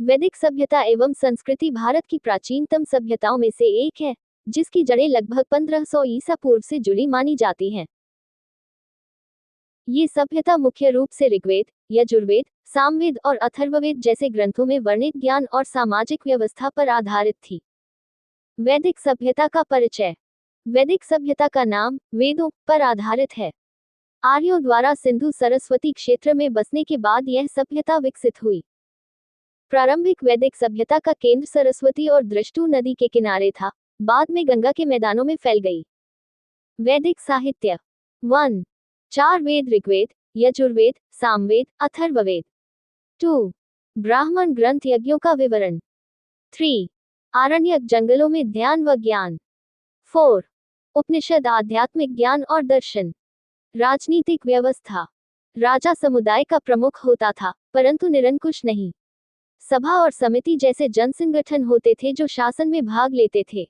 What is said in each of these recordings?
वैदिक सभ्यता एवं संस्कृति भारत की प्राचीनतम सभ्यताओं में से एक है, जिसकी जड़ें लगभग 1500 ईसा पूर्व से जुड़ी मानी जाती हैं। ये सभ्यता मुख्य रूप से ऋग्वेद, यजुर्वेद, सामवेद और अथर्ववेद जैसे ग्रंथों में वर्णित ज्ञान और सामाजिक व्यवस्था पर आधारित थी। वैदिक सभ्यता का परिचय। वैदिक सभ्यता का नाम वेदों पर आधारित है। आर्यों द्वारा सिंधु सरस्वती क्षेत्र में बसने के बाद यह सभ्यता विकसित हुई। प्रारंभिक वैदिक सभ्यता का केंद्र सरस्वती और दृष्टु नदी के किनारे था, बाद में गंगा के मैदानों में फैल गई। वैदिक साहित्य। 1. 4 वेद ऋग्वेद, यजुर्वेद, सामवेद, अथर्ववेद। 2. ब्राह्मण ग्रंथ यज्ञों का विवरण। 3. आरण्यक जंगलों में ध्यान व ज्ञान। 4. उपनिषद आध्यात्मिक ज्ञान और दर्शन। राजनीतिक व्यवस्था। राजा समुदाय का प्रमुख होता था, परंतु निरंकुश नहीं। सभा और समिति जैसे जनसंगठन होते थे जो शासन में भाग लेते थे।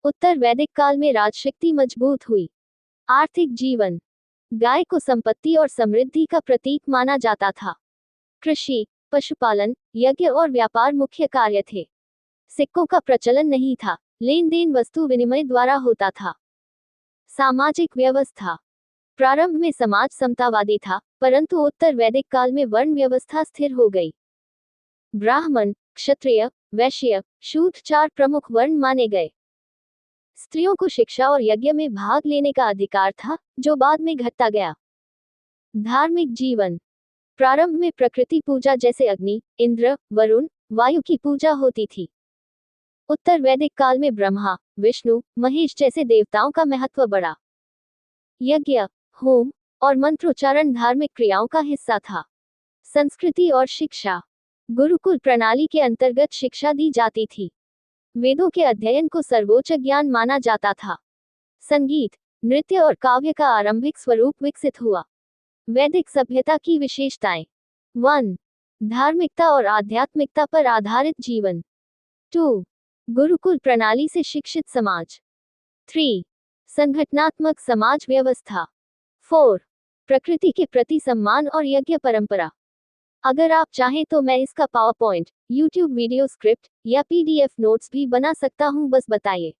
उत्तर वैदिक काल में राजशक्ति मजबूत हुई। आर्थिक जीवन। गाय को संपत्ति और समृद्धि का प्रतीक माना जाता था। कृषि, पशुपालन, यज्ञ और व्यापार मुख्य कार्य थे। सिक्कों का प्रचलन नहीं था, लेन देन वस्तु विनिमय द्वारा होता था। सामाजिक व्यवस्था। प्रारंभ में समाज समतावादी था, परंतु उत्तर वैदिक काल में वर्ण व्यवस्था स्थिर हो गई। ब्राह्मण, क्षत्रिय, वैश्य, शूद्र 4 प्रमुख वर्ण माने गए। स्त्रियों को शिक्षा और यज्ञ में भाग लेने का अधिकार था, जो बाद में घटता गया। धार्मिक जीवन। प्रारंभ में प्रकृति पूजा जैसे अग्नि, इंद्र, वरुण, वायु की पूजा होती थी। उत्तर वैदिक काल में ब्रह्मा, विष्णु, महेश जैसे देवताओं का महत्व बढ़ा। यज्ञ, होम और मंत्रोच्चारण धार्मिक क्रियाओं का हिस्सा था। संस्कृति और शिक्षा। गुरुकुल प्रणाली के अंतर्गत शिक्षा दी जाती थी। वेदों के अध्ययन को सर्वोच्च ज्ञान माना जाता था। संगीत, नृत्य और काव्य का आरंभिक स्वरूप विकसित हुआ। वैदिक सभ्यता की विशेषताएं। 1. धार्मिकता और आध्यात्मिकता पर आधारित जीवन। 2. गुरुकुल प्रणाली से शिक्षित समाज। 3. संगठनात्मक समाज व्यवस्था। 4. प्रकृति के प्रति सम्मान और यज्ञ परंपरा। अगर आप चाहें तो मैं इसका power point, YouTube video script या PDF नोट्स भी बना सकता हूं, बस बताइए।